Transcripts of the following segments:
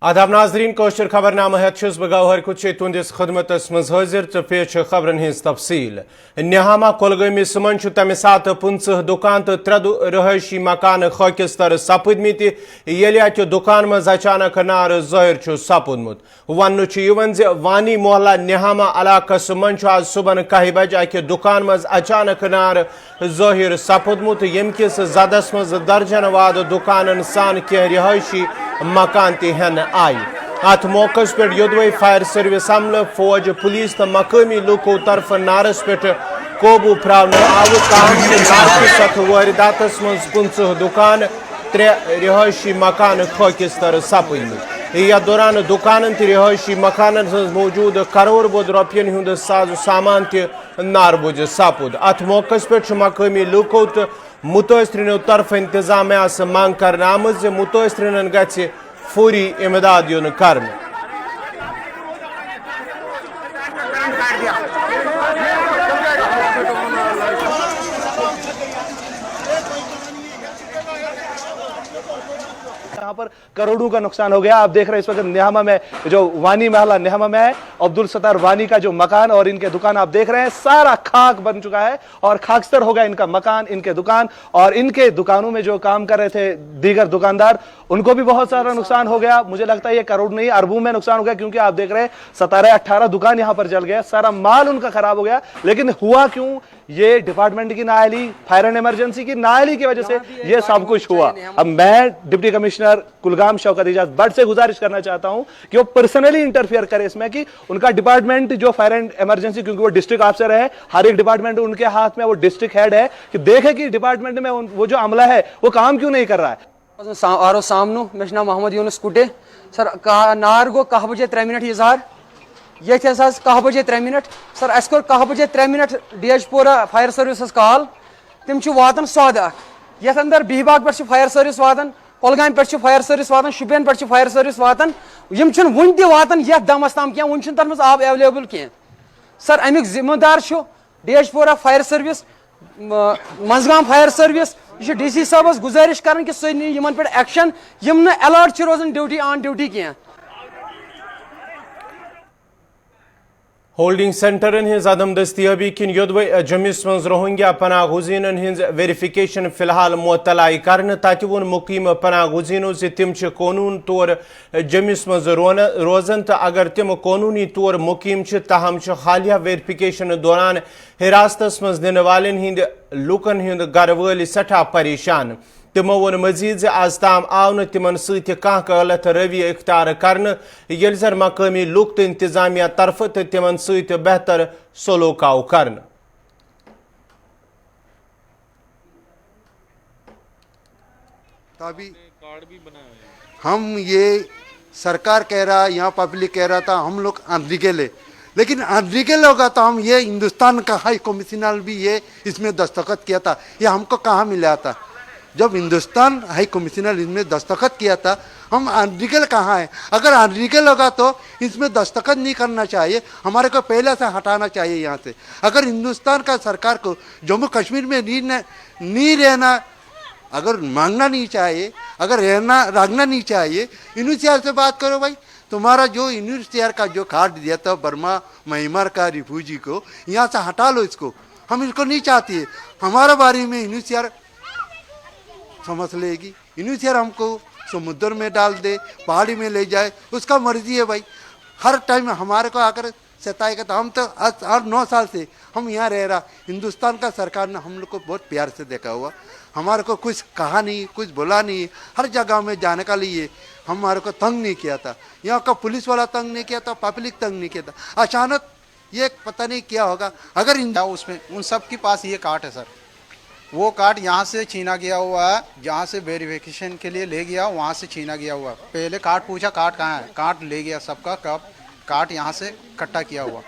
आदाब नाजरीन कोशर खबरनामा हेत बह गौहर कुछ तुंदिस खदमतस मज हाजिर तो पेश खबरन हिंस तफसील। निहामा कोलगमिस मन तमे सात 50 दुकान तो 3 रहायशी मकान खाकिस्तर सपदमित ये अत दुकान मज अचानक नार ज़ाहिर सपदमुत। वन वानी मोहल्ला निहामा इलाकस मन आज सुबह 1 बजे अक दुकान मज अचानक नार ज़ाहिर सपदमुत यम किस जदस मज दर्जन वाद दुकान सान कह रिहायशी मकान तहन आई। अत मौके पे योदवे फायर सर्विस अमल फौज पुलिस तो मकामी लूको तरफ नारस पे काबू फ्रावन आव सत वारदात मज 50 दुकान 3 रिहायशी मकान खाकिस्तर सपदमित। यथ दौरान दुकान तो रिहायशी मकान मौजूद करोड़ बोध रुपयन हुंद साजो सामान नारबुझ सपुद। अत मौके पे मकामी लूको तो मुतासरीन तरफ इंतजामिया से मांग कर आमज मुतासरीन गि फौरी इमदाद युन कर। यहाँ पर करोड़ों का नुकसान हो गया। आप देख रहे हैं इस वक्त निहामा में जो वानी महला निहामा में है, अब्दुल सत्तार वानी का जो मकान और इनके दुकान आप देख रहे हैं सारा खाक बन चुका है और खाकस्तर हो गया इनका मकान, इनके दुकान और इनके दुकानों में जो काम कर रहे थे दीगर दुकानदार उनको भी बहुत सारा नुकसान हो गया। मुझे लगता है ये करोड़ नहीं अरबों में नुकसान हो गया क्योंकि आप देख रहे हैं 17-18 दुकान यहाँ पर जल गया, सारा माल उनका खराब हो गया। लेकिन हुआ क्यों? ये डिपार्टमेंट की नाअहली, फायर एंड इमरजेंसी की नाअहली की वजह से ये सब कुछ हुआ। अब मैं डिप्टी कमिश्नर कुलगाम शौकत इजाज भट्ट से गुजारिश करना चाहता हूं कि वो पर्सनली इंटरफियर करे इसमें कि उनका डिपार्टमेंट जो फायर एंड इमरजेंसी, क्योंकि वो डिस्ट्रिक्ट ऑफिसर है, हर एक डिपार्टमेंट उनके हाथ में, वो डिस्ट्रिक्ट हेड है, कि देखे कि डिपार्टमेंट में वो जो अमला है वो काम क्यों नहीं कर रहा है। आरो सामनो मे नाम मोहम्मद यूनुस कुटे सर नार गो 1 बजे 3 मिनट इजहार ये 1 बजे 3 मिनट सर अस कोर 1 बजे 3 minute DH Pora fire service call तिम वातन सौदा यथ अंदर बीबाग पे फायर सर्विस वातन, कोलगाम पे फायर सर्विस वातन, शुपियन पे फायर सर्विस वातन, यम वन ति वातन यथ दमस ताम क्या वन तथ मज आब एवेलेबल कह। सर अमिक जिम्मेदार DH Pora fire service, मंजगाम fire service, यह डीसी साहबस गुजारिश कर कि सह नी यमन पे एक्शन यम न अलर्ट रोजान ड्यूटी ऑन ड्यूटी कह। होल्डिंग सेंटरन हिंज अदम दस्तियाबी किन योदवे जमिस मज रोहिंग्या पनाह गुजीनन हिंज वेरिफिकेशन फिलहाल मुअत्तलाई करन ताकि वोन मुकीम पनाह गुजीनो से तिम कानून तौर जमिस मज रोजन तो अगर तिम कानूनी तौर मुकीम तहम हालिया वेरिफिकेशन दौरान हिरासतस मज दिन वालन हिंद लुकन हिंद गर वल सठा परेशान। तिमो वोन मजीद आज ताम आव न तिमन सत गलत रवि इख्तियार करन येल जर मकामी लुक तो इंतजामिया तरफ तो तिमन सत बेहतर सलूक आव करन। हम ये सरकार कह रहा, यहाँ पब्लिक कह रहा था हम लोग अनलीगल है, लेकिन अनलीगल होगा तो हम ये हिंदुस्तान का हाई कमिश्नर भी ये इसमें दस्तखत किया था, ये हमको कहाँ मिला था? जब हिंदुस्तान हाई कमिश्नर इसमें दस्तखत किया था, हम अनलीगल कहाँ है? अगर अनलीगल होगा तो इसमें दस्तखत नहीं करना चाहिए, हमारे को पहले से हटाना चाहिए यहाँ से। अगर हिंदुस्तान का सरकार को जम्मू कश्मीर में नहीं रहना, अगर मांगना नहीं चाहिए, अगर रखना नहीं चाहिए, यूनिसीआर से बात करो भाई। तुम्हारा जो यूनिसीआर का जो कार्ड दिया था बर्मा म्यांमार का रिफ्यूजी को, यहाँ से हटा लो इसको, हम इसको नहीं चाहती है। हमारे बारे में यूनिसीआर समझ लेगी, यूनिसीआर हमको समुद्र में डाल दे, पहाड़ी में ले जाए, उसका मर्जी है भाई। हर टाइम हमारे को आकर सताएगा तो हम तो 8-9 साल से हम यहाँ रह रहा, हिंदुस्तान का सरकार ने हम लोग को बहुत प्यार से देखा हुआ, हमारे को कुछ कहा नहीं, कुछ बोला नहीं, हर जगह में जाने का लिए हमारे को तंग नहीं किया था, यहाँ का पुलिस वाला तंग नहीं किया था, पब्लिक तंग नहीं किया था। अचानक ये पता नहीं क्या होगा। अगर उसमें उन सब के पास ये कार्ड है सर, वो कार्ड यहाँ से छीना गया हुआ है, जहाँ से वेरिफिकेशन के लिए ले गया वहाँ से छीना गया हुआ। पहले कार्ड पूछा कार्ड कहाँ है, कार्ड ले गया सबका, कार्ड यहाँ से इकट्ठा किया हुआ,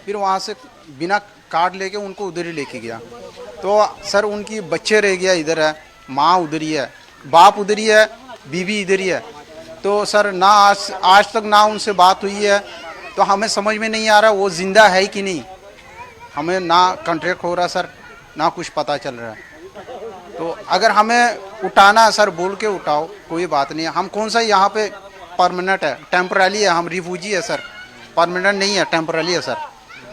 फिर वहाँ से बिना कार्ड लेके उनको उधर ही लेके गया। तो सर उनकी बच्चे रह गया इधर है, माँ उधर ही है, बाप उधर ही है, बीवी इधर ही है। तो सर ना आज तक ना उनसे बात हुई है, तो हमें समझ में नहीं आ रहा वो ज़िंदा है कि नहीं, हमें ना कॉन्ट्रैक्ट हो रहा सर, ना कुछ पता चल रहा है। तो अगर हमें उठाना है सर बोल के उठाओ, कोई बात नहीं है। हम कौन सा यहाँ पे परमानेंट है, टेम्पररी है, हम रिफ्यूजी है सर, परमानेंट नहीं है, टेम्पररी है सर।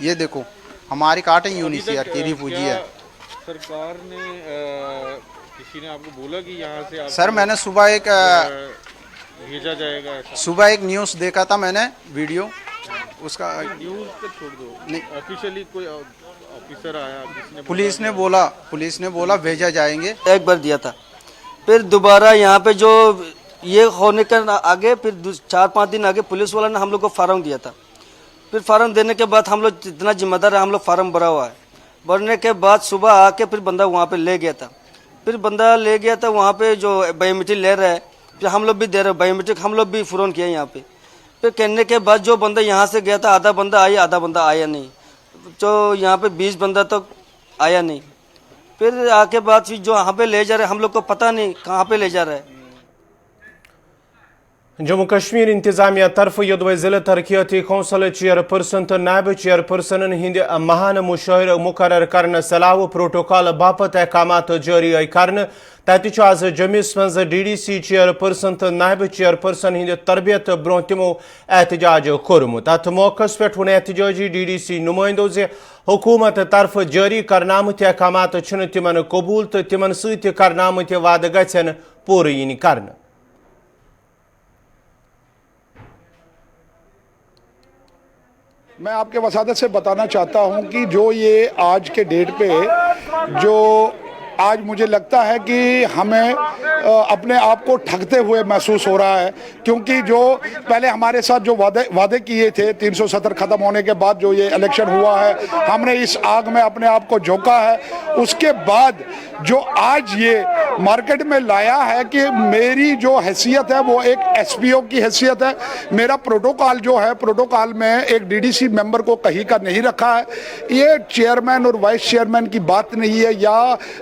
ये देखो हमारी कार्ड है यूनिसीआर की, रिफ्यूजी है। सरकार ने किसी ने आपको बोला कि यहाँ से आप सर मैंने सुबह एक भेजा जाएगा ऐसा? सुबह एक न्यूज़ देखा था मैंने, वीडियो उसका। न्यूज़ तो छोड़ दो, नहीं, ऑफिशियली कोई ऑफिसर आया जिसने पुलिस ने बोला भेजा जाएंगे। एक बार दिया था, फिर दोबारा यहाँ पे जो ये होने के आगे फिर 4-5 दिन आगे पुलिस वाला ने हम लोग को फार्म दिया था। फिर फार्म देने के बाद हम लोग जितना जिम्मेदार है हम लोग फार्म भरा हुआ है। भरने के बाद सुबह आके फिर बंदा वहाँ पे ले गया था। फिर बंदा ले गया था वहाँ पे जो बायोमेट्रिक ले रहा है, फिर हम लोग भी दे रहे हैं बायोमेट्रिक, हम लोग भी फ़ोन किया यहाँ पे। फिर कहने के बाद जो बंदा यहाँ से गया था आधा बंदा आया, आधा बंदा आया नहीं, तो यहाँ पे 20 बंदा तक आया नहीं। फिर आके बाद फिर जो यहाँ पे ले जा रहे हैं हम लोग को पता नहीं कहाँ पे ले जा रहा है। जम्मू कश्मीर इंतजामिया तरफ यदवे जिले तरक्याती कौंसल चेयरपर्सन तो नायब चेयरपर्सन हिंद महान मुशाहिर मुकर्रर करने सलाह प्रोटोकॉल बापत अहकामात जारी करने तत आज जमिस मज DDC चेयरपर्सन तो नायब चेयरपर्सन हिंद तरबियत ब्रोह तमो एहतजाज कोरमुत। अत मौके पे वन एहतजाजी DDC नुमाइंदों से हुकूमत तरफ जारी करनामत अहकामात तिमन कबूल तो तिमन सत करनामत वाद गन पूर इन कर। मैं आपके वसादत से बताना चाहता हूं कि जो ये आज के डेट पे जो आज मुझे लगता है कि हमें अपने आप को ठगते हुए महसूस हो रहा है, क्योंकि जो पहले हमारे साथ जो वादे किए थे 370 ख़त्म होने के बाद जो ये इलेक्शन हुआ है, हमने इस आग में अपने आप को झोंका है। उसके बाद जो आज ये मार्केट में लाया है कि मेरी जो हैसियत है वो एक SPO की हैसियत है, मेरा प्रोटोकॉल जो है प्रोटोकॉल में एक DDC मेंबर को कहीं का नहीं रखा है। ये चेयरमैन और वाइस चेयरमैन की बात नहीं है या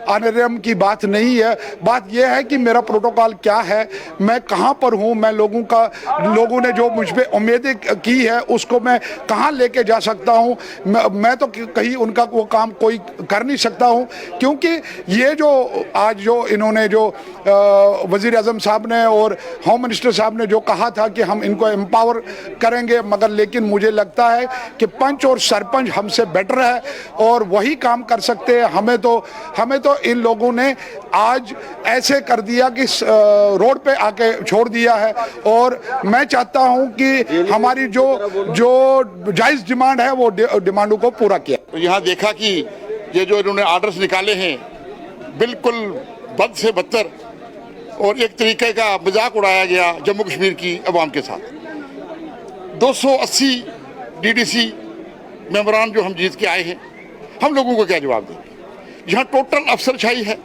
ऑनरेरियम की बात नहीं है, बात यह है कि मेरा प्रोटोकॉल क्या है, मैं कहां पर हूं, मैं लोगों ने जो मुझ पे उम्मीदें की है उसको मैं कहां लेके जा सकता हूं। मैं तो कहीं उनका वो काम कोई कर नहीं सकता हूं, क्योंकि ये जो आज जो इन्होंने जो वजीर आजम साहब ने और होम मिनिस्टर साहब ने जो कहा था कि हम इनको एम्पावर करेंगे, मगर लेकिन मुझे लगता है कि पंच और सरपंच हमसे बेटर है और वही काम कर सकते हैं। हमें तो इन लोगों ने आज ऐसे कर दिया कि रोड पे आके छोड़ दिया है, और मैं चाहता हूं कि हमारी जो जायज डिमांड है वो डिमांडों को पूरा किया। तो यहाँ देखा कि ये जो इन्होंने आर्डर्स निकाले हैं बिल्कुल बद से बदतर और एक तरीके का मजाक उड़ाया गया जम्मू कश्मीर की अवाम के साथ। 280 DDC मेंबरान जो हम जीत के आए हैं, हम लोगों को क्या जवाब देंगे? यहाँ टोटल अफसरशाही है।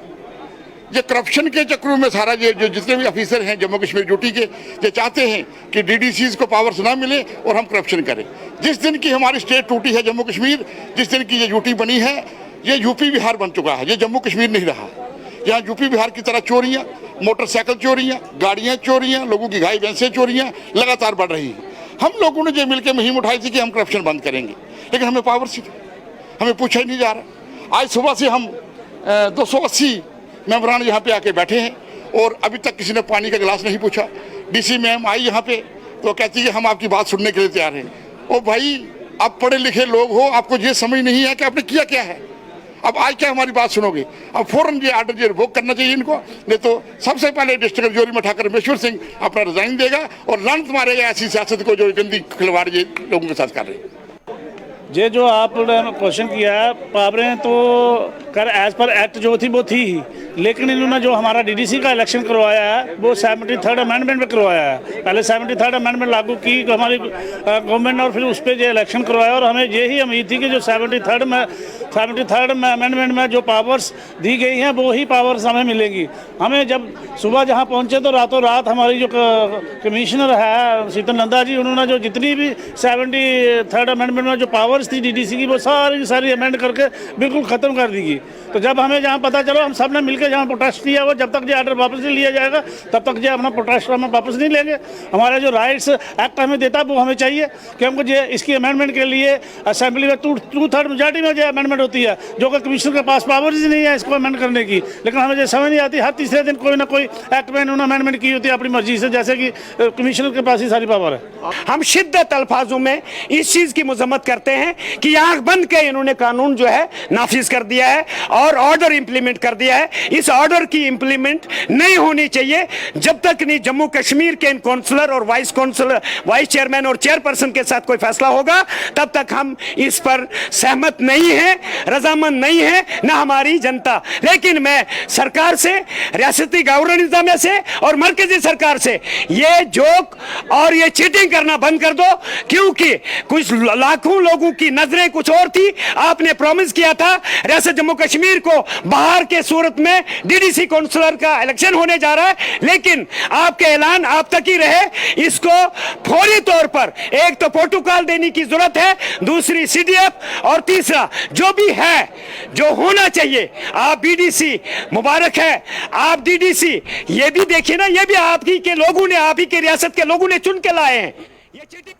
ये करप्शन के चक्रों में सारा ये जो जितने भी ऑफिसर हैं जम्मू कश्मीर ड्यूटी के, ये चाहते हैं कि DDCs को पावर्स ना मिले और हम करप्शन करें। जिस दिन की हमारी स्टेट टूटी है जम्मू कश्मीर, जिस दिन की ये यूटी बनी है, ये यूपी बिहार बन चुका है, ये जम्मू कश्मीर नहीं रहा। यहाँ यूपी बिहार की तरह चोरियाँ, मोटरसाइकिल चोरियाँ, गाड़ियाँ चोरियाँ, लोगों की गाय भैंसें चोरियाँ लगातार बढ़ रही हैं। हम लोगों ने जो मिलकर मुहिम उठाई थी कि हम करप्शन बंद करेंगे, लेकिन हमें पावर ही हमें पूछा ही नहीं जा रहा। आज सुबह से हम 280 मेंबरान यहाँ पे आके बैठे हैं और अभी तक किसी ने पानी का गिलास नहीं पूछा। DC मैम आई यहाँ पे तो कहती है हम आपकी बात सुनने के लिए तैयार हैं। ओ भाई, आप पढ़े लिखे लोग हो, आपको ये समझ नहीं है कि आपने किया क्या है। अब आज क्या हमारी बात सुनोगे? अब फौरन ये आर्डर रिवोक करना चाहिए इनको, नहीं तो सबसे पहले डिस्ट्रिक्ट जोरी में ठाकर रमेश्वर सिंह अपना रिजाइन देगा और लानत मारेगा ऐसी सियासत को जो गंदी खिलवाड़ ये लोगों के साथ कर रहे हैं। ये जो आपने क्वेश्चन किया है, पावरें तो कर एज पर एक्ट जो थी वो थी ही, लेकिन इन्होंने जो हमारा DDC का इलेक्शन करवाया है वो 73rd अमेंडमेंट में करवाया है। पहले 73rd अमेंडमेंट लागू की हमारी गवर्नमेंट और फिर उस पर जो इलेक्शन करवाया, और हमें यही उम्मीद थी कि जो 73rd अमेंडमेंट में जो पावर्स दी गई हैं वो ही पावर्स हमें मिलेंगी। हमें जब सुबह जहाँ पहुँचे तो रातों रात हमारी जो कमिश्नर है शीतल नंदा जी, उन्होंने जो जितनी भी 73rd अमेंडमेंट में जो पावर्स थी DDC की वो सारी अमेंड करके बिल्कुल ख़त्म कर दी गई। तो जब हमें जहाँ पता चलो हम सब ने मिलकर जहाँ प्रोटेस्ट किया वो जब तक ये ऑर्डर वापस नहीं लिया जाएगा तब तक जो अपना प्रोटेस्ट हम वापस नहीं लेंगे। हमारा जो राइट्स एक्ट हमें देता है वो हमें चाहिए कि हमको जो इसकी अमेंडमेंट के लिए असेंबली में 2/3 मेजॉरिटी में जो अमेंडमेंट होती है, जो कि कमीशन के पास पावर्स नहीं है इसको अमेंड करने की, लेकिन हमें जो समझ नहीं आती हर तीसरे दिन कोई ना कोई एक्ट में उन्होंने अमेंडमेंट की होती है अपनी मर्जी से, जैसे कि कमिश्नर के पास ही सारी पावर है। हम शिद्दत अल्फाजों में इस चीज की मजम्मत करते हैं कि आंख बंद के इन्होंने कानून जो है नाफिज कर दिया है और ऑर्डर इंप्लीमेंट कर दिया है। इस ऑर्डर की इंप्लीमेंट नहीं होनी चाहिए जब तक नहीं जम्मू कश्मीर के इन काउंसलर और वाइस चेयरमैन और चेयरपर्सन के साथ कोई फैसला होगा, तब तक हम इस पर सहमत नहीं है, रजामंद नहीं है, न हमारी जनता। लेकिन मैं सरकार से, रियासती गवर्नर इंतजामिया से और मरकजी सरकार से ये जोक और ये चीटिंग करना बंद कर दो, क्योंकि कुछ लाखों लोगों की नजरें कुछ और थी। आपने प्रॉमिस किया था रियासत जम्मू कश्मीर को बाहर के सूरत में डीडीसी काउंसलर का इलेक्शन होने जा रहा है, लेकिन आपके ऐलान आप तक ही रहे। इसको फौरी तौर पर एक तो प्रोटोकॉल देने की जरूरत है, दूसरी सीडीएफ और तीसरा जो भी है जो होना चाहिए। आप बीडीसी मुबारक है, आप डीडीसी ये भी देखिए ना, ये भी आप ही के लोगों ने, आप ही के रियासत के लोगों ने चुन के लाए हैं। ये चीटिंग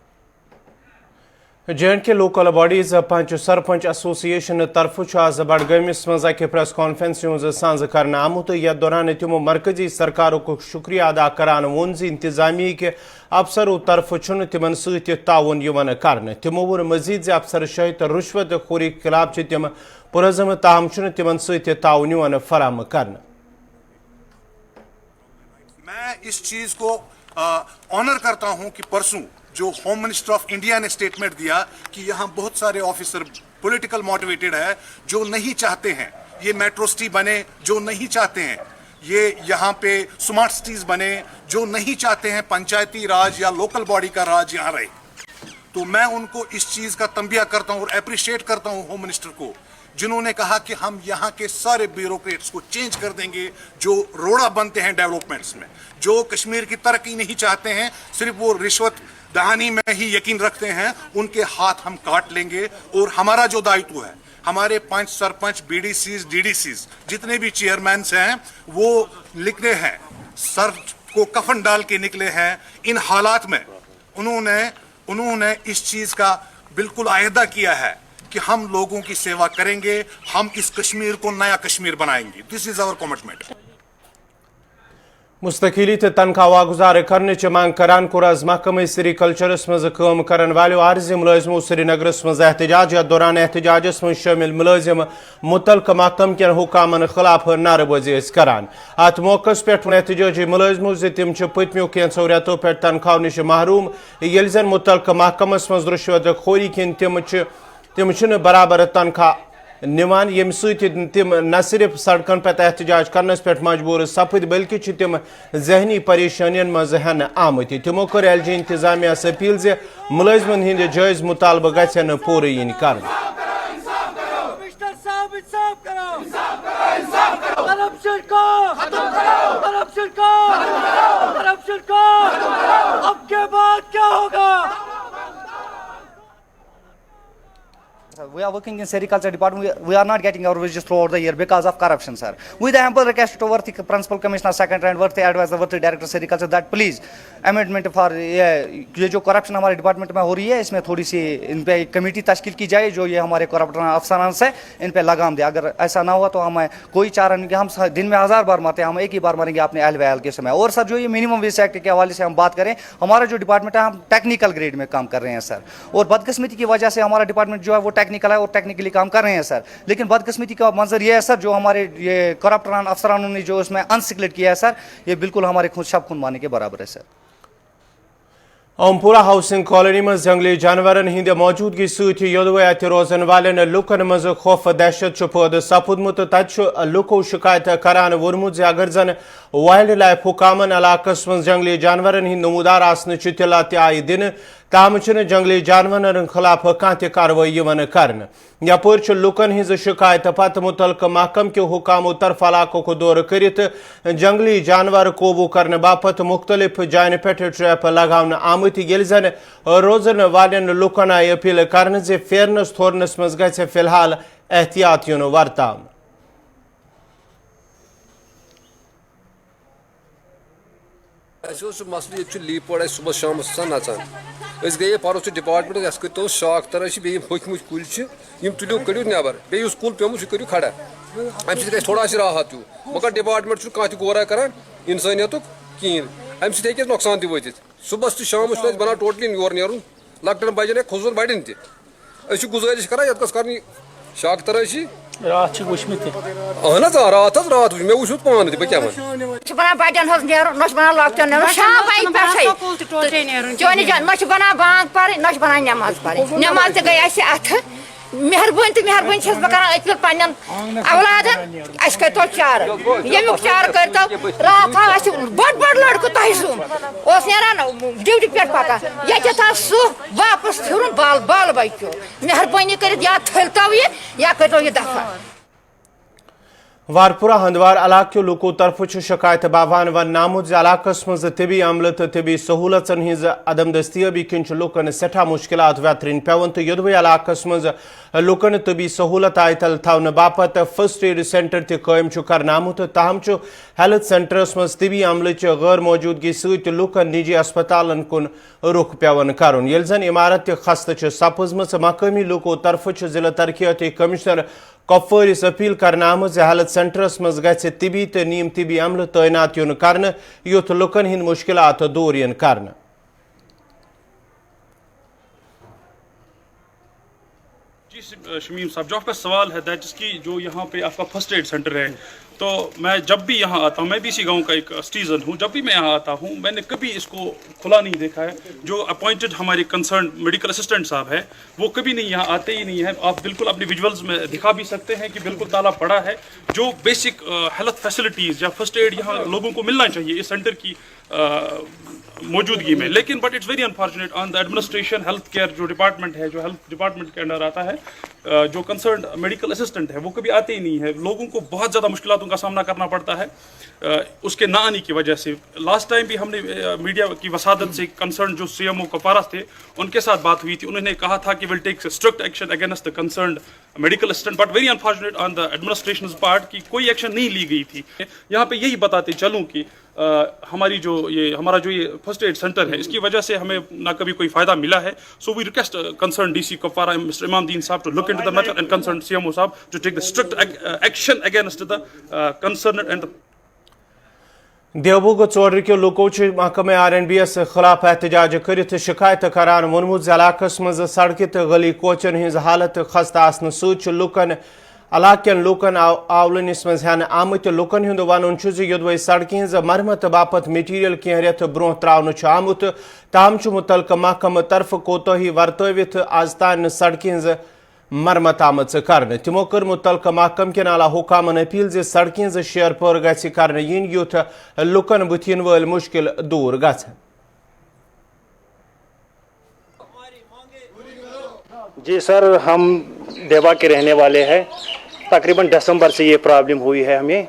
J&K लोकल बॉडीज पंच सरपंच एसोसिएशन तरफ आज बडगमिस मज प्रेस कॉन्फ्रेंस सांझ कर आमुत। यथ दौरान तमो मरकजी सरकार को शुक्रिया अदा करान वोन इंतजामी के अफसरों तरफ तिमन सताउन कर। तमो वोन मजीद अफसर शाही तो रुश्वत खोरी खिलाफ तम पुरजम, ताहम तिमन सताउन फराम कर। मैं इस चीज को ऑनर करता हूं कि परसों जो होम मिनिस्टर ऑफ इंडिया ने स्टेटमेंट दिया कि यहां बहुत सारे ऑफिसर पॉलिटिकल मोटिवेटेड है, जो नहीं चाहते हैं ये मेट्रो सिटी बने, जो नहीं चाहते हैं ये यहां पे स्मार्ट सिटीज बने, जो नहीं चाहते हैं पंचायती राज या लोकल बॉडी का राज यहां रहे। तो मैं उनको इस चीज का तंबिया करता हूं और अप्रिशिएट करता हूं होम मिनिस्टर को, जिन्होंने कहा कि हम यहाँ के सारे ब्यूरोक्रेट्स को चेंज कर देंगे जो रोड़ा बनते हैं डेवलपमेंट्स में, जो कश्मीर की तरक्की नहीं चाहते हैं, सिर्फ वो रिश्वत दहानी में ही यकीन रखते हैं, उनके हाथ हम काट लेंगे। और हमारा जो दायित्व है, हमारे 5 सरपंच, बीडीसीज, डीडीसीज जितने भी चेयरमैन हैं वो निकले हैं, सर को कफन डाल के निकले हैं। इन हालात में उन्होंने इस चीज का बिल्कुल आयदा किया है कि हम लोगों की सेवा करेंगे, हम इस कश्मीर को नया कश्मीर बनाएंगे। This is our commitment. मुस्तकिली तनख्वाह गुजार करने मांग करान कोर आज महकमे सेरीकल्चरस मज काम करन वालों आर्जी मुलाजिमों श्रीनगरस मज एहतजाज। या दौरान एहतजाजस मज शामिल मुलाजिम मुतलका महकम के हुकामन खिलाफ नारेबाजी करान। अत मौके पे एहतजाजी मुलाजिमों तम पतमो कैंसो रेतों पे तनख्वाह निश महरूम, ये जन मुतलका महकमस मज रुश्वत खोरी किन तम बराबर तनख्वाह निवान, यम तम न सिर्फ सड़कन पे एहतजाज करनस पे मजबूर सपद बल्कि तम जहनी परेशानियन मज हन आमत। तमो कर एलजी इंतजामिया अपील जे मुलाजिमन हिंद जायज मुतालबा गन पूरे इन कर। We are working in sericulture department. We are not getting our wages throughout the year because of corruption, sir. With the ample request to worthy principal commissioner, secretary, and worthy advisor, worthy director sericulture that please amendment for ये जो corruption हमारे department में हो रही है, इसमें थोड़ी सी इन पे कमेटी तश्कील की जाए जो ये हमारे करप्ट अफसरान से इन पे लगाम दे। अगर ऐसा ना हुआ तो हमें कोई चारा नहीं कि हम दिन में 1000 बार मरते हैं, हम एक ही बार मरेंगे अपने अहल वहल के समय। और सर जो ये मिनिमम वेज एक्ट के हवाले से हम बात करें, हमारा जो डिपार्टमेंट है हम टेक्निकल ग्रेड में काम कर रहे हैं सर, और बदकिस्मती की वजह से हमारा डिपार्टमेंट जो है वो टेक्निकल है और टेक्निकली काम कर रहे हैं सर। लेकिन बदकिस्मती का मंजर ये है सर, जो हमारे ये करप्ट अफसरानों ने जो उसमें अनसिक्लेट किया है सर, ये बिल्कुल हमारे खुद शब खून मारने के बराबर है सर। ओमपुरा हाउसिंग कॉलोनी में जंगली जानवरन हिंद मौजूदगी सत योदवे अत रोजन वाले लुकन मज खौफ दहशत पैदा सपुदमुत। तत लुको शिकायत करान वोर्मुत जे अगर जन वाइल्ड लाइफ हुकामन इलाकस मज जंगली जानवरन हिंद नमूदार आसन इतला आय दिन, ताम जंगली जानवरन खिलाफ कह कार्रवाई कर। यपर लुकन हिज शिकायत पत मुतलक महकम के हुकामों तरफ इलाकों को दौर कर जंगली जानवर काबू करने बापत मुख्तलिफ जायन पे ट्रैप लगान आमत, ये जन रोजन वालन लुकन आई अपील कर फेरनस थोरनस मज ग फिलहाल एहतियात युन वर्तान। سہ مسئلہ یہ لیپ پوڑ صبح شام نژان گئی پرس ڈپارٹمنٹ یس کرو شاخ تر بیٚیہِ ہوٚکھمٕتۍ کُلۍ یِم تُلِو کٔڑِو نیبر بیٚیہِ یُس کُل پیوٚمُت سُہ کٔرِو کھڑا امہِ سۭتۍ گژھِ تھوڑا راحت ہیوٗ مگر ڈپارٹمنٹ چھُنہٕ کانٛہہ تہِ غورا کران اِنسٲنیتُک کِہیٖنۍ امہِ سۭتۍ ہیٚکہِ نۄقصان تہِ وٲتِتھ صبحس تہٕ شامس چھُنہٕ اَسہِ بنان ٹوٹلی یور نیرُن لۄکٹٮ۪ن بجن یا کھُزرَن بڑٮ۪ن تہِ أسۍ چھِ گُزٲرِش کران یتھ گٔژھ کرٕنۍ شاخ ترٲشی رات چھِ وٕچھمٕتۍ اہن حظ رات حظ رات وٕچھ مےٚ وٕچھ پانہٕ تہِ بہٕ کیٛاہ وَنہٕ بنان بڑٮ۪ن ہٕنٛز نیرُن نہ چھُ بنان لۄکٹٮ۪ن نیرُن شام پٮ۪ٹھٕے چونہِ جان نہ چھُ بنان بانگ پرٕنۍ نہ چھُ بنان نٮ۪ماز پرٕنۍ نٮ۪ماز تہِ گٔے اَسہِ اَتھٕ مہربٲنی تہٕ مہربٲنی چھَس بہٕ کران أپیٖل پنٛنٮ۪ن اولادن اَسہِ کٔرۍتو چارٕ ییٚمیُک چارٕ کٔرۍتو راتھ آو اَسہِ بوٚڑ لڑکہٕ تۄہہِ سُم اوس نیران ڈیوٹی پٮ۪ٹھ پکان ییٚتٮ۪تھ آو سُہ واپس پھِرُن بالہٕ بچو مہربٲنی کٔرِتھ یا تھٔلۍتو یہِ یا کٔرۍتو یہِ دفع وارپورہ ہندوار علاقہ کے لوکو طرف شکایت باوان ون آمت علاقس مز طبی عملہ تو طبی سہولتن ہز عدم دستیابی کن لوکن سٹھا مشکلات ویترین پیون تو یدوے علاقس مز لوکن طبی سہولت آیتل تھون باپت فرسٹ ایڈ سینٹر تہ قائم کرنا آمت تاہم ہیلتھ سینٹرس مز طبی عملہ غیر موجودگی ست لوکن نجی اسپتالن کن رخ پیون کرن یل زن عمارت خستہ سپزم مقامی لوکو طرف ضلع ترقیاتی کمشنر کپوارس اپیل کرنا آمت ہیلتھ سینٹرس مز گژھِ طبی تو نیم طبی عملہ تعینات یون کرنے یوت لوکن ہند مشکلات دور ین کرنے جی شمیم صاحب جو آپ کا سوال ہے دیٹ از کہ جو یہاں پہ آپ کا فرسٹ ایڈ سینٹر ہے تو میں جب بھی یہاں آتا ہوں میں بھی اسی گاؤں کا ایک سٹیزن ہوں جب بھی میں یہاں آتا ہوں میں نے کبھی اس کو کھلا نہیں دیکھا ہے جو اپوائنٹڈ ہمارے کنسرن میڈیکل اسسٹنٹ صاحب ہے وہ کبھی نہیں یہاں آتے ہی نہیں ہیں آپ بالکل اپنی ویژولز میں دکھا بھی سکتے ہیں کہ بالکل تالا پڑا ہے جو بیسک ہیلتھ فیسلٹیز یا فرسٹ ایڈ یہاں لوگوں کو ملنا چاہیے اس سینٹر کی موجودگی میں لیکن but it's very unfortunate on the administration health care جو ڈپارٹمنٹ ہے جو ہیلتھ ڈپارٹمنٹ کے انڈر آتا ہے جو کنسرنڈ میڈیکل اسسٹنٹ ہے وہ کبھی آتے ہی نہیں ہے لوگوں کو بہت زیادہ مشکلاتوں کا سامنا کرنا پڑتا ہے اس کے نہ آنے کی وجہ سے لاسٹ ٹائم بھی ہم نے میڈیا کی وسادت سے کنسرن جو سی ایم او کپوارہ تھے ان کے ساتھ بات ہوئی تھی انہوں نے کہا تھا کہ will take strict action against the concerned medical assistant but very unfortunate on the administration part کی کوئی ایکشن نہیں لی گئی تھی یہاں پہ یہی بتاتے چلوں کہ ہمارا جو یہ فرسٹ ایڈ سینٹر ہے اس کی وجہ سے ہمیں نہ کبھی کوئی فائدہ ملا ہے so we request concern D C Kupwara mister Imam Uddin صاحب to look into the matter and concern C M O صاحب to take the strict action against the concerned and دیوبوگ ژور کے لوکو محکمہ RNB یس خلاف احتجاج کرت شکایت کران وونمت علاقس مز سڑکہ تو گلی کوچن ہز حالت خستہ آسن ست لوکن علاقن لوکن آولنس مز ہین آمت لوکن ہند ون یدوے سڑکہ ہز مرمت باپت میٹیریل کی ریت برو تراؤن آمت تاہم متعلقہ محکمہ طرف کوتاہی ورتوت آز تان سڑکہ ہز مرمت آمت کرنے تمو کر متعلقہ محکم کن اعلی حکامن اپیل زِ سڑکہ ہز شیر پور گژھِ کرنے ین یُتھ لوکن بتھین ول مشکل دور گژھن جی سر ہم دیوا کے رہنے والے ہیں تقریباً دسمبر سے یہ پرابلم ہوئی ہے ہمیں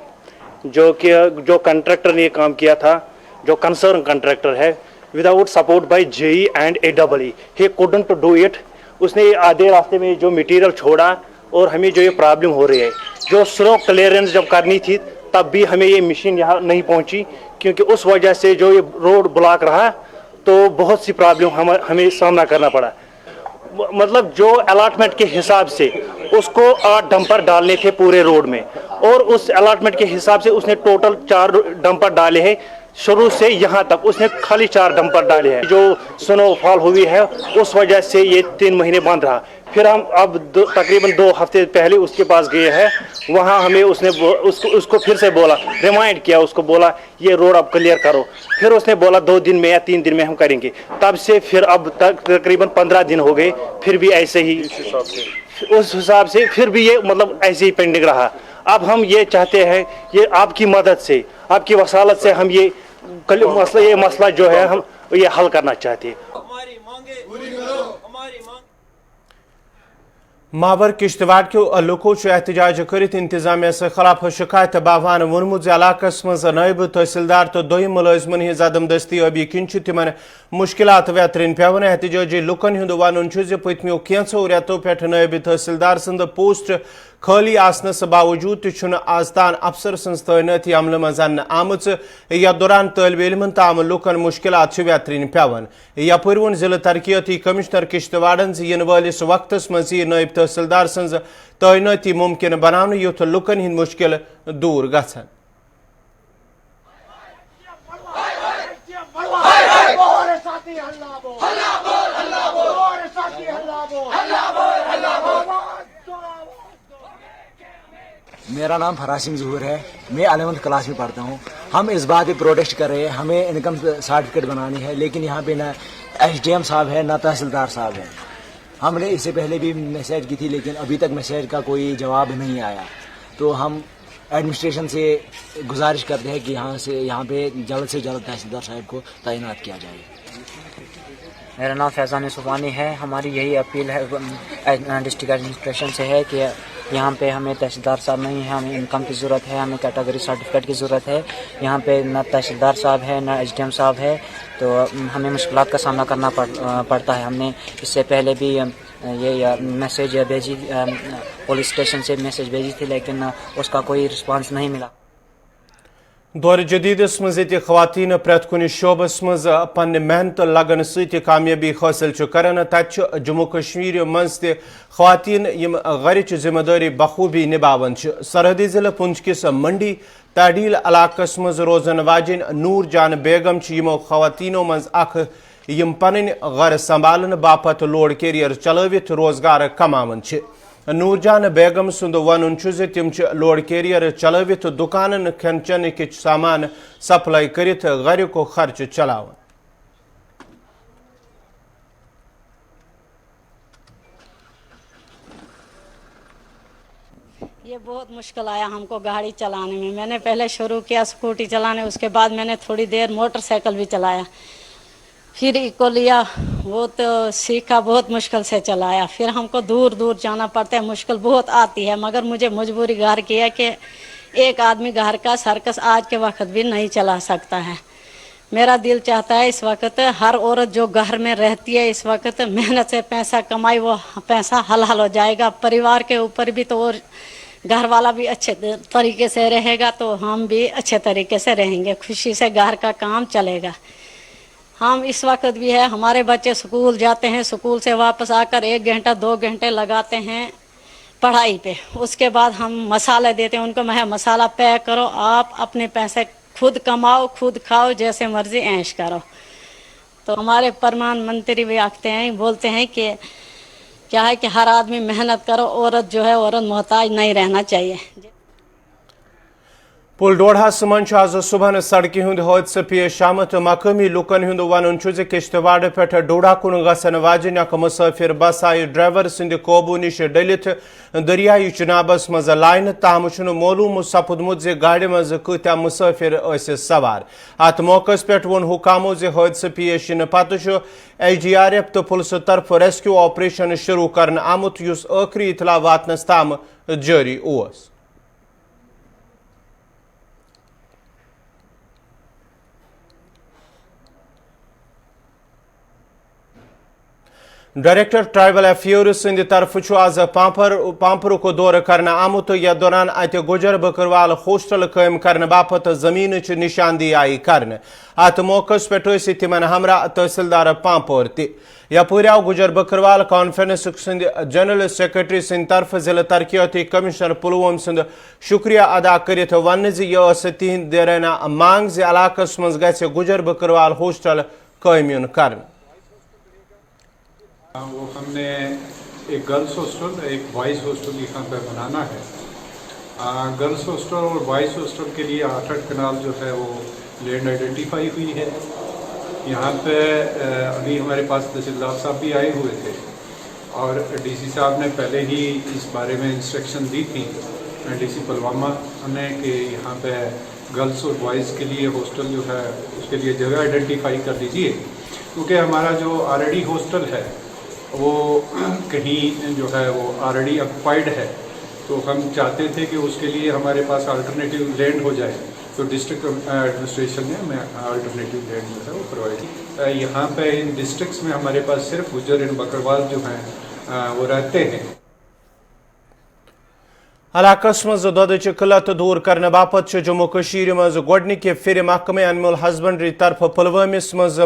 جو کنٹریکٹر نے یہ کام کیا تھا جو کنسرن کنٹریکٹر ہے without support by JE and AEE he couldn't do it اس نے آدھے راستے میں جو مٹیریل چھوڑا اور ہمیں جو یہ پرابلم ہو رہی ہے جو سلو کلیئرنس جب کرنی تھی تب بھی ہمیں یہ مشین یہاں نہیں پہنچی کیونکہ اس وجہ سے جو یہ روڈ بلاک رہا تو بہت سی پرابلم ہمیں سامنا کرنا پڑا مطلب جو الاٹمنٹ کے حساب سے اس کو 8 ڈمپر ڈالنے تھے پورے روڈ میں اور اس الاٹمنٹ کے حساب سے اس نے ٹوٹل 4 ڈمپر ڈالے ہیں شروع سے یہاں تک اس نے خالی 4 ڈمپر ڈالے ہیں جو سنو فال ہوئی ہے اس وجہ سے یہ 3 مہینے بند رہا پھر ہم اب تقریباً 2 ہفتے پہلے اس کے پاس گئے ہیں وہاں ہمیں اس نے اس کو پھر سے بولا ریمائنڈ کیا اس کو بولا یہ روڈ اب کلیئر کرو پھر اس نے بولا 2 دن میں یا 3 دن میں ہم کریں گے تب سے پھر اب تک تقریباً 15 دن ہو گئے پھر بھی ایسے ہی اس حساب سے پھر بھی یہ مطلب ایسے ہی پینڈنگ رہا اب ہم یہ چاہتے ہیں یہ آپ کی مدد سے آپ کی وسالت سے ہم یہ مسئلہ جو ہے ہم یہ حل کرنا چاہتے ہیں ماور کشتواڑ کے لوکو احتجاج کرت انتظامیہ سے خلاف شکایت باوان وونمت علاقس مز نائب تحصیلدار تو دویم ملازمن ہز عدم دستیابی کن تمن मुश्किलात वेतरिन पेवन एहतजाजी लुकन हुंद वन पतमो कैंसो रेतों पे नायब तहसीलदार सद पोस्ट खाली आसनस बावजूद आज तान अफसर सज तैनाती अमल मज आम यथ दौरान तलब इलमन ताम लुकन मुश्किलात वेतरिन पेवन यपर वोन जिला तरक्याती कमिश्नर किश्तवाड़न इन वालिस वक्तस मज नायब तहसीलदार सज तैनाती मुमकिन बनाने युथ लुकन हिंद मुश्किल दूर गछन। मेरा नाम फरासिम ज़हूर है, मैं 11th क्लास में पढ़ता हूँ। हम इस बात पे प्रोटेस्ट कर रहे हैं, हमें इनकम सर्टिफिकेट बनानी है, लेकिन यहाँ पे ना SDM साहब है ना तहसीलदार साहब है। हमने इससे पहले भी मैसेज की थी, लेकिन अभी तक मैसेज का कोई जवाब नहीं आया। तो हम एडमिनिस्ट्रेशन से गुजारिश करते हैं कि यहाँ पे जल्द से जल्द तहसीलदार साहब को तैनात किया जाए। मेरा नाम फैज़ान सुबानी है। हमारी यही अपील है डिस्ट्रिक्ट एडमिनिस्ट्रेशन से है कि यहाँ पे हमें तहसीलदार साहब नहीं है, हमें इनकम की ज़रूरत है, हमें कैटेगरी सर्टिफिकेट की ज़रूरत है। यहाँ पे ना तहसीलदार साहब है ना SDM साहब है, तो हमें मुश्किलात का सामना करना पड़ता है। हमने इससे पहले भी ये मैसेज भेजी, पुलिस स्टेशन से मैसेज भेजी थी, लेकिन उसका कोई रिस्पांस नहीं मिला। दौर जदीदस मज खवातीन प्रत कुन शोबस मज पन्ने मेहनत लगन सत कामयाबी हासिल करान तत जम्मू कश्मीर मज खवातीन यम गरच जिम्मेदारी बखूबी निभावन। सरहदी जिला पुंछ किस मंडी ताडील इलाकस मज रोजन वाजिन नूर जान बेगम यमो खवातीनों मज अख यम पन गर संभालन बापत लोड कैरियर चलवित रोजगार कमावन। नूरजान बेगम सुंद वन तिम लोड कैरियर चलवित दुकान खन चन के सामान सप्लाई करित घर को खर्च चलावन। ये बहुत मुश्किल आया हमको गाड़ी चलाने में। मैंने पहले शुरू किया स्कूटी चलाने, उसके बाद मैंने थोड़ी देर मोटरसाइकिल भी चलाया, फिर इको लिया, वो तो सीखा, बहुत मुश्किल से चलाया। फिर हमको दूर दूर जाना पड़ता है, मुश्किल बहुत आती है, मगर मुझे मजबूरी घर की है कि एक आदमी घर का सर्कस आज के वक्त भी नहीं चला सकता है। मेरा दिल चाहता है इस वक्त हर औरत जो घर में रहती है इस वक्त मेहनत से पैसा कमाई, वो पैसा हलाल हो जाएगा। परिवार के ऊपर भी तो और घर वाला भी अच्छे तरीके से रहेगा, तो हम भी अच्छे तरीके से रहेंगे, खुशी से घर का काम चलेगा। हम इस वक्त भी है, हमारे बच्चे स्कूल जाते हैं, स्कूल से वापस आकर 1 घंटा 2 घंटे लगाते हैं पढ़ाई पे। उसके बाद हम मसाले देते हैं उनको, मैं मसाला पैक करो, आप अपने पैसे खुद कमाओ, खुद खाओ, जैसे मर्जी ऐश करो। तो हमारे प्रधानमंत्री भी आखते हैं, बोलते हैं कि क्या है कि हर आदमी मेहनत करो, औरत जो है औरत मोहताज नहीं रहना चाहिए। पुलडोढ़ास मज आज सुबह सड़कें हंद हादसा पेश आमत। मकामी लुकन हंद वन किश्तवाड़ पे डोडा कुन गसन वाजिन अख मुसाफिर बस आई ड्राइवर सद काबू निश डलित दरियाई चुनाबस मज लाइन, ताहम मालूम सपदमुत जे गाड़ मज कत्या मुसाफिर सवार। अत मौके पे वोन हुकामों जे हादसा पेश इन पत SDRF तो पुलिस तरफ रेस्क्यू ऑपरेशन शुरू कर आमुत, युस आखरी इतला वातनस ताम जारी ओस। डायरेक्टर ट्राइबल अफेयर्स सद तरफ आज पांपर को दौर करना आमुत, यथ दौरान अत गुजर बकरवाल होस्टल कायम करने बापत जमीन निशानदी आई कर। अत मौके पे तिमन हमरा तहसीलदार पांपोर तपर आव गुजर बकरवाल कॉन्फ्रेंस सद जनरल सेक्रेटरी सद तरफ जिला तरक्याती कमिश्नर पुलवोम सद शुक्रिया अदा कर वन तिहद देराना मांग जे इलाकस मज गछ गुजर बकरवाल होस्टल कायम कर। वो हमने एक गर्ल्स हॉस्टल, एक बॉयज़ हॉस्टल यहाँ पे बनाना है। गर्ल्स हॉस्टल और बॉयज़ हॉस्टल के लिए 8 कनाल जो है वो लैंड आइडेंटिफाई हुई है। यहाँ पे अभी हमारे पास तहसीलदार साहब भी आए हुए थे और DC साहब ने पहले ही इस बारे में इंस्ट्रक्शन दी थी DC पुलवामा ने कि यहाँ पे गर्ल्स और बॉयज़ के लिए हॉस्टल जो है उसके लिए जगह आइडेंटिफाई कर दीजिए, क्योंकि हमारा जो ऑलरेडी हॉस्टल है वो कहीं जो है वो ऑलरेडी ऑक्युपाइड है। तो हम चाहते थे कि उसके लिए हमारे पास अल्टरनेटिव लैंड हो जाए तो डिस्ट्रिक्ट एडमिनिस्ट्रेशन ने हमें अल्टरनेटिव लैंड जो है वो प्रोवाइड की। यहाँ पे इन डिस्ट्रिक्ट्स में हमारे पास सिर्फ गुजर इन बकरवाल जो हैं वो रहते हैं। علاقس مز دودچ قلت دور کرنے باپت جموں کشیر مز گوڈنک پھر محکمہ اینیمل ہسبنڈری طرف پلوامس مز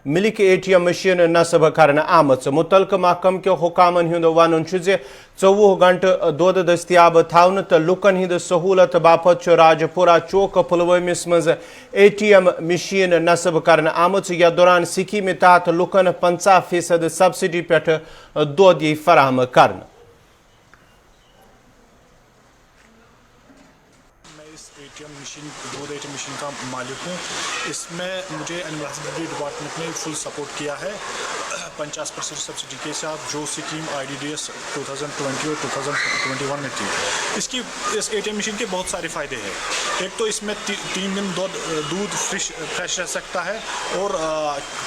ملک اے ٹی ایم مشین نصب کرنے آمت متعلقہ محکمہ کے حکامن ہند ون 24 گھنٹہ دود دستیاب تھون تو لکن ہند سہولت باپت راج پورہ چوک پلوامس مز اے ٹی ایم مشین نصب کرنے آمت یتھ دوران سکیم تحت لکن 50% سبسڈی پہ دود فراہم کرنے۔ دودھ اے ٹی ایم مشین کا مالک ہوں۔ اس میں مجھے اینیمل ہسبنڈری ڈپارٹمنٹ نے فل سپورٹ کیا ہے 50% سبسڈی کے ساتھ، جو اسکیم IDDS 2020 اور 2021 میں تھی۔ اس اے ٹی ایم مشین کے بہت سارے فائدے ہیں۔ ایک تو اس میں 3 دن دودھ فریش رہ سکتا ہے، اور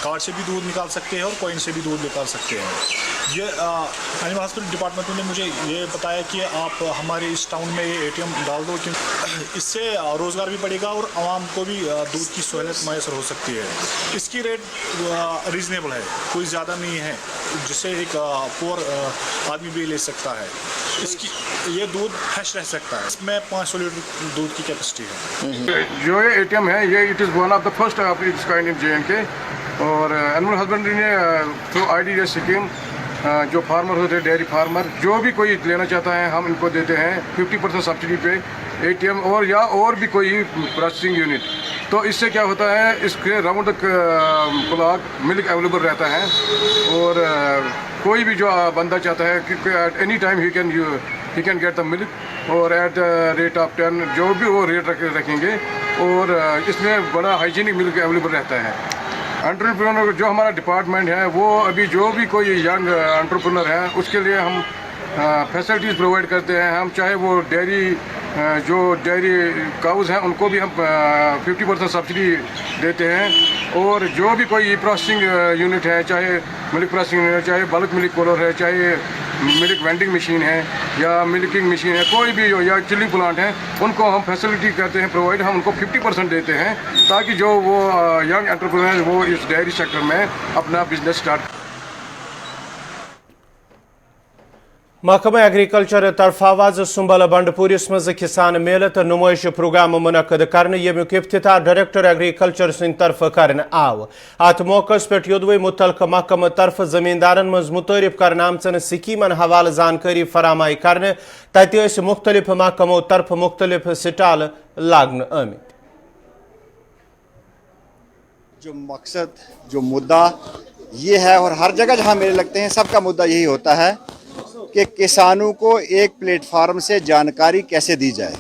کارڈ سے بھی دودھ نکال سکتے ہیں اور کوئن سے بھی دودھ نکال سکتے ہیں۔ یہ اینیمل ہسبنڈری ڈپارٹمنٹ نے مجھے یہ بتایا کہ آپ ہمارے اس ٹاؤن میں یہ ATM ڈال دو، اس سے روزگار بھی بڑھے گا اور عوام کو بھی دودھ کی سہولت میسر ہو سکتی ہے۔ اس کی ریٹ ریزنیبل ہے، کوئی زیادہ نہیں ہے، جسے ایک پور آدمی بھی لے سکتا ہے۔ اس کی یہ دودھ فریش رہ سکتا ہے۔ اس میں 500 لیٹر دودھ کی کیپیسٹی ہے۔ جو یہ ATM ہے، یہ it is one of the first of its kind in JNK، اور اینیمل ہسبنڈری نے تھرو IDDS اسکیم جو فارمر ہوتے ہیں، ڈیری فارمر، جو بھی کوئی لینا چاہتا ہے ہم ان کو دیتے ہیں 50% سبسڈی پہ ATM اور بھی کوئی پروسیسنگ یونٹ۔ تو اس سے کیا ہوتا ہے، اس کے راؤنڈ کلاک ملک اویلیبل رہتا ہے، اور کوئی بھی جو بندہ چاہتا ہے کہ at any time he can get the milk, اور ایٹ ریٹ آف 10 جو بھی وہ ریٹ رکھیں گے، اور اس میں بڑا ہائیجینک ملک اویلیبل رہتا ہے۔ انٹرپرینور جو ہمارا ڈپارٹمنٹ ہے، وہ ابھی جو بھی کوئی ینگ انٹرپرینور ہے اس کے لیے ہم فیسلٹیز پرووائڈ کرتے ہیں۔ ہم چاہے وہ ڈیری کاؤز ہیں ان کو بھی ہم 50% سبسڈی دیتے ہیں، اور جو بھی کوئی پروسیسنگ یونٹ ہے، چاہے ملک پروسیسنگ یونٹ ہے، چاہے بلک ملک کولر ہے، چاہے ملک وینڈنگ مشین ہے یا ملکنگ مشین ہے، کوئی بھی یا چلنگ پلانٹ ہے، ان کو ہم فیسلٹی کرتے ہیں پرووائڈ۔ ہم ان کو 50% دیتے ہیں تاکہ جو وہ ینگ انٹرپرینر وہ اس ڈیری سیکٹر میں اپنا بزنس اسٹارٹ۔ محکمہ ایگریکلچر طرف آواز سنبل بنڈ پورس مز کسان میلہ تو نمائش پروگرام منعقد کرنے، یمیک افتتاح ڈائریکٹر ایگریکلچر سند طرف کرنے آو۔ ات موقع پہ یودوے متعلقہ محکمہ طرف زمیندارن مز متعارف کرنے آمژن سکیمن حوالہ زانکاری فراہم کرنے، تتہ مختلف محکموں طرف مختلف سٹال لاگن آمت۔ جو مقصد، جو مدعا یہ ہے، اور ہر جگہ جہاں میلے لگتے ہیں سب کا مدعا یہی ہوتا ہے کہ کسانوں کو ایک پلیٹ فارم سے جانکاری کیسے دی جائے،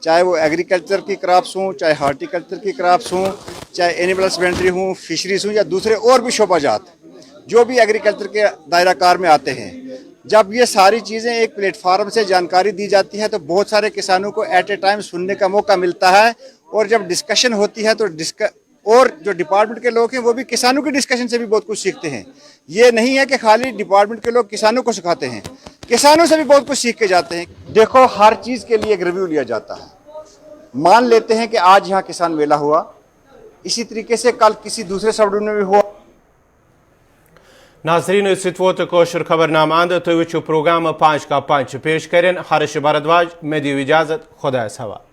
چاہے وہ ایگریکلچر کی کراپس ہوں، چاہے ہارٹی کلچر کی کراپس ہوں، چاہے اینیمل ہسبینڈری ہوں، فشریز ہوں، یا دوسرے اور بھی شعبہ جات جو بھی ایگریکلچر کے دائرہ کار میں آتے ہیں۔ جب یہ ساری چیزیں ایک پلیٹ فارم سے جانکاری دی جاتی ہے تو بہت سارے کسانوں کو ایٹ اے ٹائم سننے کا موقع ملتا ہے، اور جب ڈسکشن ہوتی ہے تو اور جو ڈپارٹمنٹ کے لوگ ہیں وہ بھی کسانوں کی ڈسکشن سے بھی بہت کچھ سیکھتے ہیں۔ یہ نہیں ہے کہ خالی ڈپارٹمنٹ کے لوگ کسانوں کو سکھاتے ہیں، کسانوں سے بھی بہت کچھ سیکھ کے جاتے ہیں۔ دیکھو، ہر چیز کے لیے ایک ریویو لیا جاتا ہے۔ مان لیتے ہیں کہ آج یہاں کسان میلہ ہوا، اسی طریقے سے کل کسی دوسرے سب ڈویژن میں بھی ہوا۔ ناظرین، ست ووت کوشر خبر نامہ اند، تُہۍ وٕچھِو پروگرام 5 کا 5 پیش کریں۔ ہرش بھردواج، میں دیو اجازت، خدایس حوالہ۔